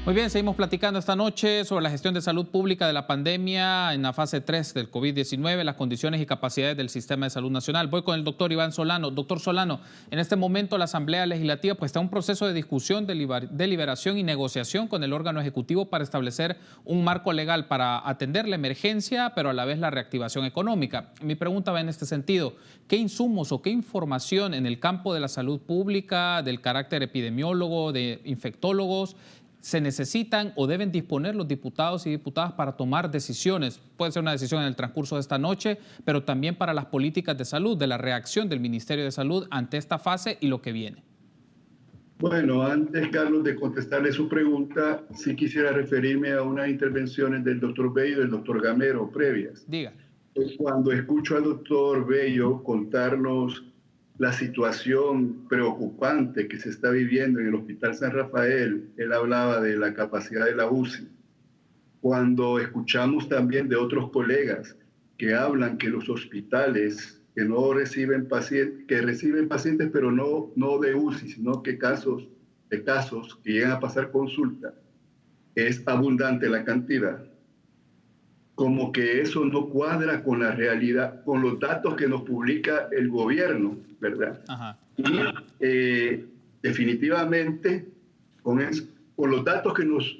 Muy bien, seguimos platicando esta noche sobre la gestión de salud pública de la pandemia en la fase 3 del COVID-19, las condiciones y capacidades del sistema de salud nacional. Voy con el doctor Iván Solano. Doctor Solano, en este momento la Asamblea Legislativa está en un proceso de discusión, deliberación y negociación con el órgano ejecutivo para establecer un marco legal para atender la emergencia, pero a la vez la reactivación económica. Mi pregunta va en este sentido. ¿Qué insumos o qué información en el campo de la salud pública, del carácter epidemiólogo, de infectólogos, se necesitan o deben disponer los diputados y diputadas para tomar decisiones? Puede ser una decisión en el transcurso de esta noche, pero también para las políticas de salud, de la reacción del Ministerio de Salud ante esta fase y lo que viene. Bueno, antes, Carlos, de contestarle su pregunta, sí quisiera referirme a unas intervenciones del doctor Bello y del doctor Gamero previas. Diga. Cuando escucho al doctor Bello contarnos la situación preocupante que se está viviendo en el Hospital San Rafael, él hablaba de la capacidad de la UCI. Cuando escuchamos también de otros colegas que hablan que los hospitales que no reciben pacientes, que reciben pacientes pero no de UCI, sino que casos que llegan a pasar consulta, es abundante la cantidad. Como que eso no cuadra con la realidad, con los datos que nos publica el gobierno, ¿verdad? Ajá. Y definitivamente, con los datos que nos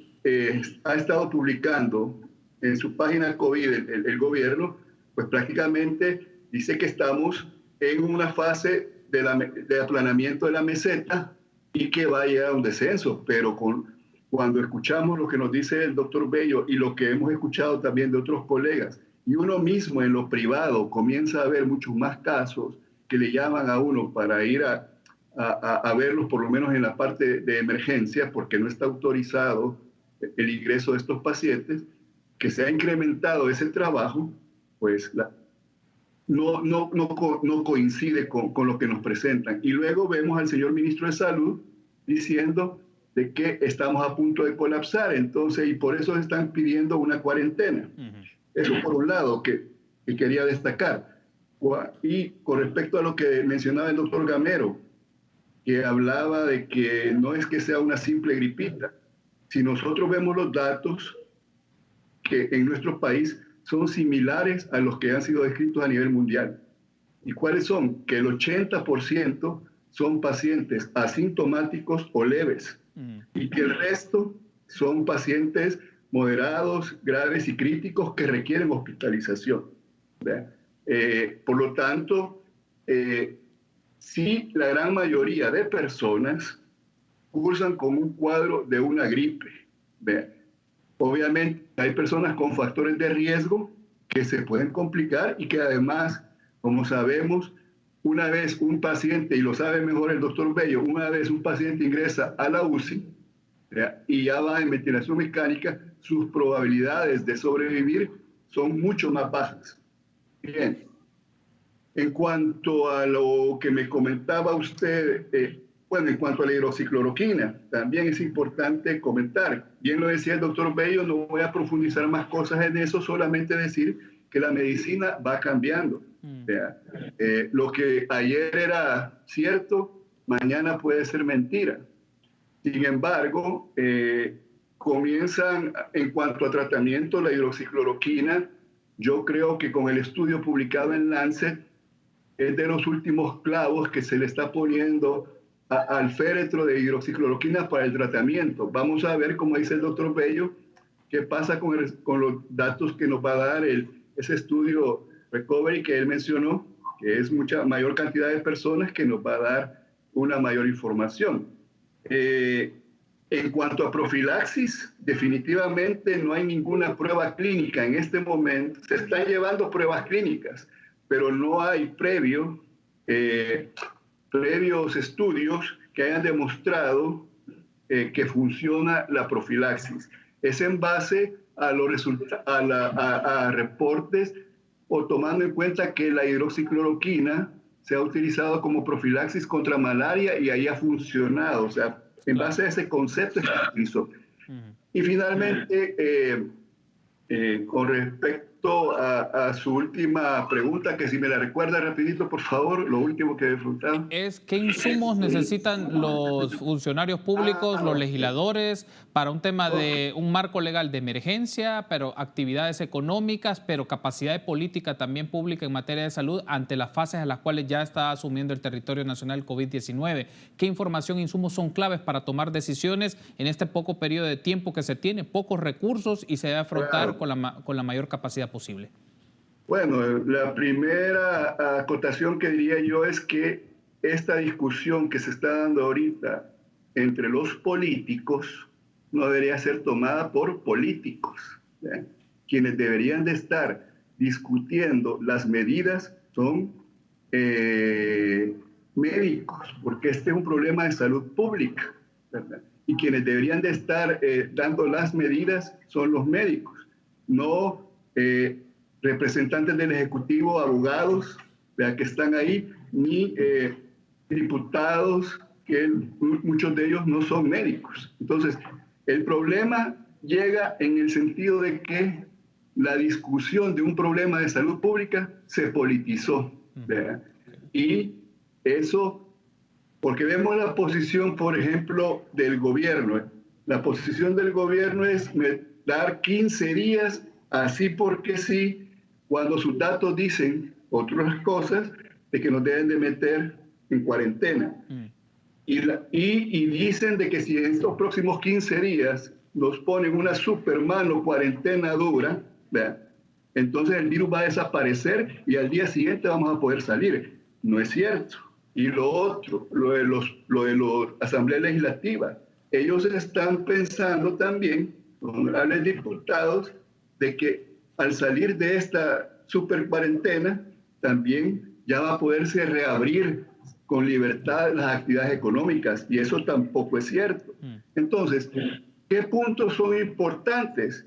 ha estado publicando en su página COVID el gobierno, pues prácticamente dice que estamos en una fase de aplanamiento de la meseta y que va a llegar a un descenso, pero cuando escuchamos lo que nos dice el doctor Bello y lo que hemos escuchado también de otros colegas, y uno mismo en lo privado comienza a ver muchos más casos que le llaman a uno para ir a verlos, por lo menos en la parte de emergencia, porque no está autorizado el ingreso de estos pacientes, que se ha incrementado ese trabajo, pues no coincide con lo que nos presentan. Y luego vemos al señor ministro de Salud diciendo de que estamos a punto de colapsar, entonces, y por eso están pidiendo una cuarentena. Eso por un lado que quería destacar. Y con respecto a lo que mencionaba el doctor Gamero, que hablaba de que no es que sea una simple gripita. Si nosotros vemos los datos que en nuestro país son similares a los que han sido descritos a nivel mundial. ¿Y cuáles son? Que el 80% son pacientes asintomáticos o leves y que el resto son pacientes moderados, graves y críticos que requieren hospitalización. Por lo tanto, sí, la gran mayoría de personas cursan con un cuadro de una gripe. Obviamente hay personas con factores de riesgo que se pueden complicar y que además, como sabemos, una vez un paciente, y lo sabe mejor el doctor Bello, una vez un paciente ingresa a la UCI y ya va en ventilación mecánica, sus probabilidades de sobrevivir son mucho más bajas. Bien, en cuanto a lo que me comentaba usted, bueno, en cuanto a la hidroxicloroquina, también es importante comentar. Bien lo decía el doctor Bello, no voy a profundizar más cosas en eso, solamente decir que la medicina va cambiando. Lo que ayer era cierto, mañana puede ser mentira. Sin embargo, comienzan, en cuanto a tratamiento, la hidroxicloroquina, yo creo que con el estudio publicado en Lancet, es de los últimos clavos que se le está poniendo al féretro de hidroxicloroquina para el tratamiento. Vamos a ver, como dice el doctor Bello, qué pasa con los datos que nos va a dar ese estudio Recovery que él mencionó, que es mucha mayor cantidad de personas que nos va a dar una mayor información. En cuanto a profilaxis, definitivamente no hay ninguna prueba clínica en este momento. Se están llevando pruebas clínicas, pero no hay previos estudios que hayan demostrado que funciona la profilaxis. Es en base a los a reportes o tomando en cuenta que la hidroxicloroquina se ha utilizado como profilaxis contra malaria y ahí ha funcionado. O sea, en base a ese concepto se utilizó. Y finalmente, con respecto a su última pregunta, que si me la recuerda rapidito, por favor, lo último que disfrutaron. Es ¿qué insumos necesitan los funcionarios públicos, los legisladores, para un tema de un marco legal de emergencia, pero actividades económicas, pero capacidad de política también pública en materia de salud ante las fases a las cuales ya está asumiendo el territorio nacional el COVID-19? ¿Qué información e insumos son claves para tomar decisiones en este poco periodo de tiempo que se tiene, pocos recursos y se debe afrontar con la mayor capacidad posible? Bueno, la primera acotación que diría yo es que esta discusión que se está dando ahorita entre los políticos no debería ser tomada por políticos. Quienes deberían de estar discutiendo las medidas son médicos, porque este es un problema de salud pública, ¿verdad? Y quienes deberían de estar dando las medidas son los médicos, no representantes del Ejecutivo, abogados, que están ahí, ni diputados, que muchos de ellos no son médicos. Entonces, el problema llega en el sentido de que la discusión de un problema de salud pública se politizó, ¿verdad? Y eso, porque vemos la posición, por ejemplo, del gobierno. La posición del gobierno es dar 15 días así porque sí, cuando sus datos dicen otras cosas de que nos deben de meter en cuarentena. Y dicen de que si en estos próximos 15 días nos ponen una supermano cuarentena dura, ¿verdad?, entonces el virus va a desaparecer y al día siguiente vamos a poder salir. No es cierto. Y lo otro, lo de la Asamblea Legislativa, ellos están pensando también, honorables diputados, de que al salir de esta super cuarentena también ya va a poderse reabrir con libertad las actividades económicas, y eso tampoco es cierto. Entonces, ¿qué puntos son importantes?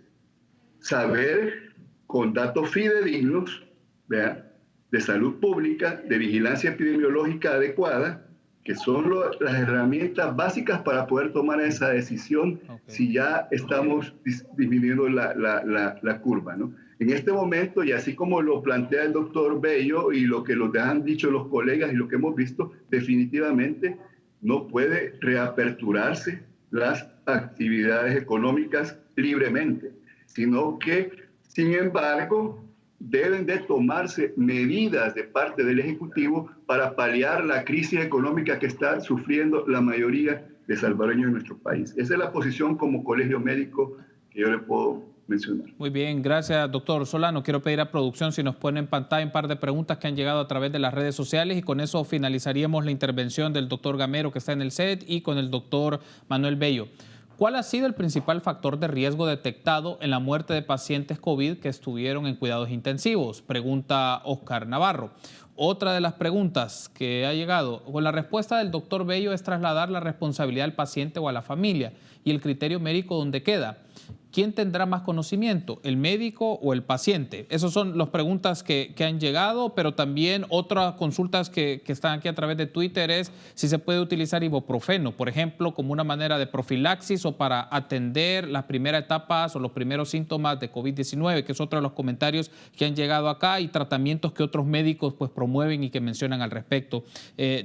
saber con datos fidedignos, ¿verdad?, de salud pública, de vigilancia epidemiológica adecuada, que son las herramientas básicas para poder tomar esa decisión si ya estamos disminuyendo la curva, ¿no? En este momento, y así como lo plantea el doctor Bello y lo que nos han dicho los colegas y lo que hemos visto, definitivamente no puede reaperturarse las actividades económicas libremente, sino que, sin embargo, deben de tomarse medidas de parte del Ejecutivo para paliar la crisis económica que está sufriendo la mayoría de salvadoreños en nuestro país. Esa es la posición como colegio médico que yo le puedo mencionar. Muy bien, gracias, doctor Solano. Quiero pedir a producción si nos pone en pantalla un par de preguntas que han llegado a través de las redes sociales y con eso finalizaríamos la intervención del doctor Gamero, que está en el set, y con el doctor Manuel Bello. ¿Cuál ha sido el principal factor de riesgo detectado en la muerte de pacientes COVID que estuvieron en cuidados intensivos? Pregunta Oscar Navarro. Otra de las preguntas que ha llegado, con la respuesta del doctor Bello, es trasladar la responsabilidad al paciente o a la familia y el criterio médico donde queda. ¿Quién tendrá más conocimiento, el médico o el paciente? Esas son las preguntas que han llegado, pero también otras consultas que están aquí a través de Twitter es si se puede utilizar ibuprofeno, por ejemplo, como una manera de profilaxis o para atender las primeras etapas o los primeros síntomas de COVID-19, que es otro de los comentarios que han llegado acá, y tratamientos que otros médicos pues promueven y que mencionan al respecto.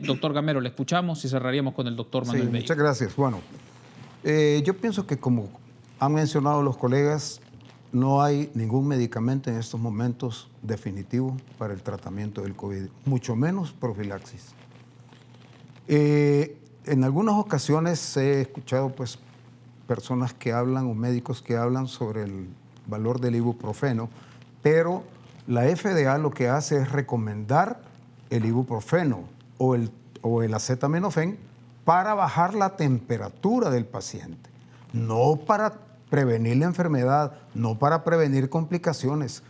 Doctor Gamero, le escuchamos y cerraríamos con el doctor Manuel Bello. Muchas gracias. Bueno, yo pienso que como han mencionado los colegas, no hay ningún medicamento en estos momentos definitivo para el tratamiento del COVID, mucho menos profilaxis. En algunas ocasiones he escuchado pues, personas que hablan o médicos que hablan sobre el valor del ibuprofeno, pero la FDA lo que hace es recomendar el ibuprofeno o el acetaminofén para bajar la temperatura del paciente, no para prevenir la enfermedad, no para prevenir complicaciones,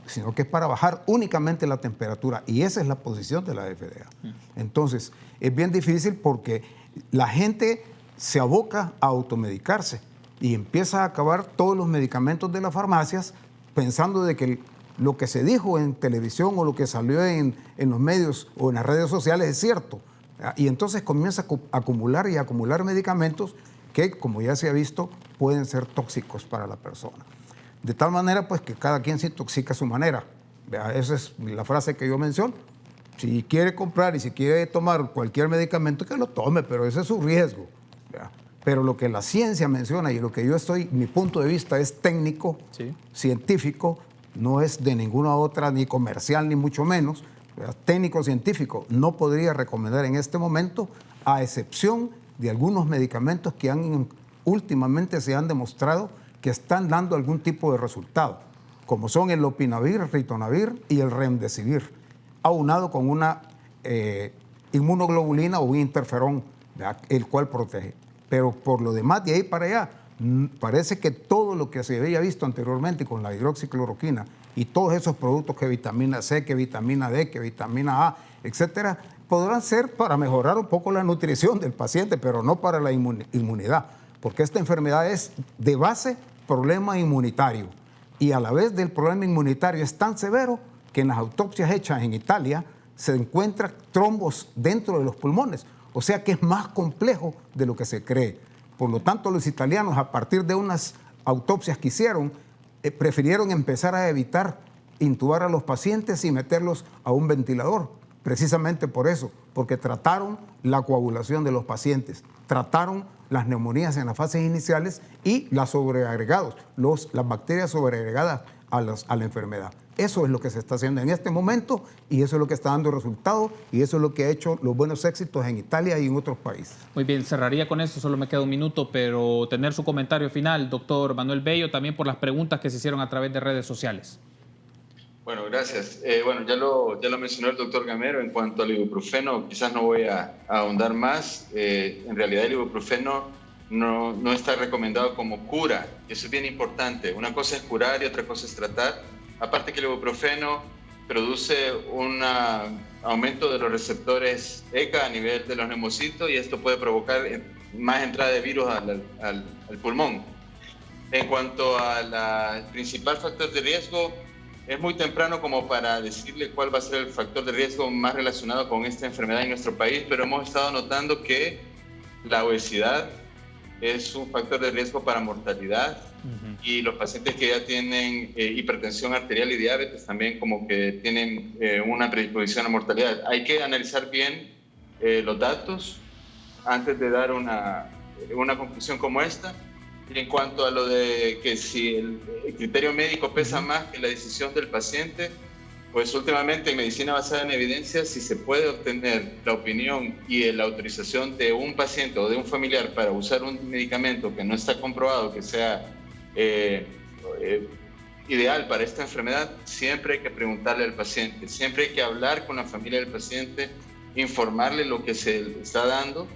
sino que es para bajar únicamente la temperatura, y esa es la posición de la FDA. Entonces, es bien difícil porque la gente se aboca a automedicarse y empieza a acabar todos los medicamentos de las farmacias pensando de que lo que se dijo en televisión o lo que salió en los medios o en las redes sociales es cierto. Y entonces comienza a acumular y acumular medicamentos que, como ya se ha visto, pueden ser tóxicos para la persona. De tal manera, pues, que cada quien se intoxica a su manera. Esa es la frase que yo menciono. Si quiere comprar y si quiere tomar cualquier medicamento, que lo tome, pero ese es su riesgo. Pero lo que la ciencia menciona y lo que yo mi punto de vista es técnico, científico, no es de ninguna otra, ni comercial, ni mucho menos. Técnico científico no podría recomendar en este momento, a excepción de algunos medicamentos que últimamente se han demostrado que están dando algún tipo de resultado, como son el lopinavir, el ritonavir y el remdesivir, aunado con una inmunoglobulina o un interferón, el cual protege. Pero por lo demás, de ahí para allá, parece que todo lo que se había visto anteriormente con la hidroxicloroquina y todos esos productos, que vitamina C, que vitamina D, que vitamina A, etcétera, podrán ser para mejorar un poco la nutrición del paciente, pero no para la inmunidad, porque esta enfermedad es de base problema inmunitario, y a la vez del problema inmunitario es tan severo que en las autopsias hechas en Italia se encuentran trombos dentro de los pulmones, o sea que es más complejo de lo que se cree. Por lo tanto, los italianos, a partir de unas autopsias que hicieron, prefirieron empezar a evitar intubar a los pacientes y meterlos a un ventilador, precisamente por eso, porque trataron la coagulación de los pacientes, trataron las neumonías en las fases iniciales y las sobreagregados, las bacterias sobreagregadas a la enfermedad. Eso es lo que se está haciendo en este momento y eso es lo que está dando resultados y eso es lo que ha hecho los buenos éxitos en Italia y en otros países. Muy bien, cerraría con eso, solo me queda un minuto, pero tener su comentario final, doctor Manuel Bello, también por las preguntas que se hicieron a través de redes sociales. Bueno, gracias. Ya lo mencionó el doctor Gamero en cuanto al ibuprofeno, quizás no voy a ahondar más. En realidad el ibuprofeno no está recomendado como cura, eso es bien importante. Una cosa es curar y otra cosa es tratar. Aparte que el ibuprofeno produce un aumento de los receptores ECA a nivel de los neumocitos y esto puede provocar más entrada de virus al pulmón. En cuanto al principal factor de riesgo, es muy temprano como para decirle cuál va a ser el factor de riesgo más relacionado con esta enfermedad en nuestro país, pero hemos estado notando que la obesidad es un factor de riesgo para mortalidad y los pacientes que ya tienen hipertensión arterial y diabetes también como que tienen una predisposición a mortalidad. Hay que analizar bien los datos antes de dar una conclusión como esta. Y en cuanto a lo de que si el criterio médico pesa más que la decisión del paciente, pues últimamente en medicina basada en evidencia, si se puede obtener la opinión y la autorización de un paciente o de un familiar para usar un medicamento que no está comprobado que sea ideal para esta enfermedad, siempre hay que preguntarle al paciente, siempre hay que hablar con la familia del paciente, informarle lo que se está dando,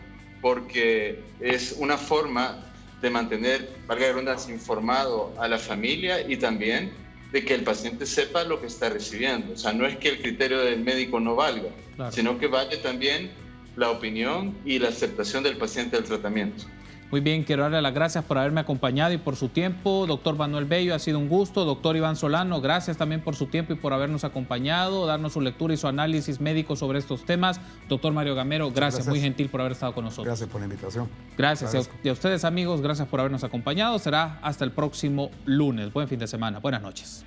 porque es una forma de mantener, valga la redundancia, informado a la familia y también de que el paciente sepa lo que está recibiendo. O sea, no es que el criterio del médico no valga, claro, sino que vale también la opinión y la aceptación del paciente del tratamiento. Muy bien, quiero darle las gracias por haberme acompañado y por su tiempo. Doctor Manuel Bello, ha sido un gusto. Doctor Iván Solano, gracias también por su tiempo y por habernos acompañado, darnos su lectura y su análisis médico sobre estos temas. Doctor Mario Gamero, gracias, muy gentil por haber estado con nosotros. Gracias por la invitación. Gracias. Y a ustedes, amigos, gracias por habernos acompañado. Será hasta el próximo lunes. Buen fin de semana. Buenas noches.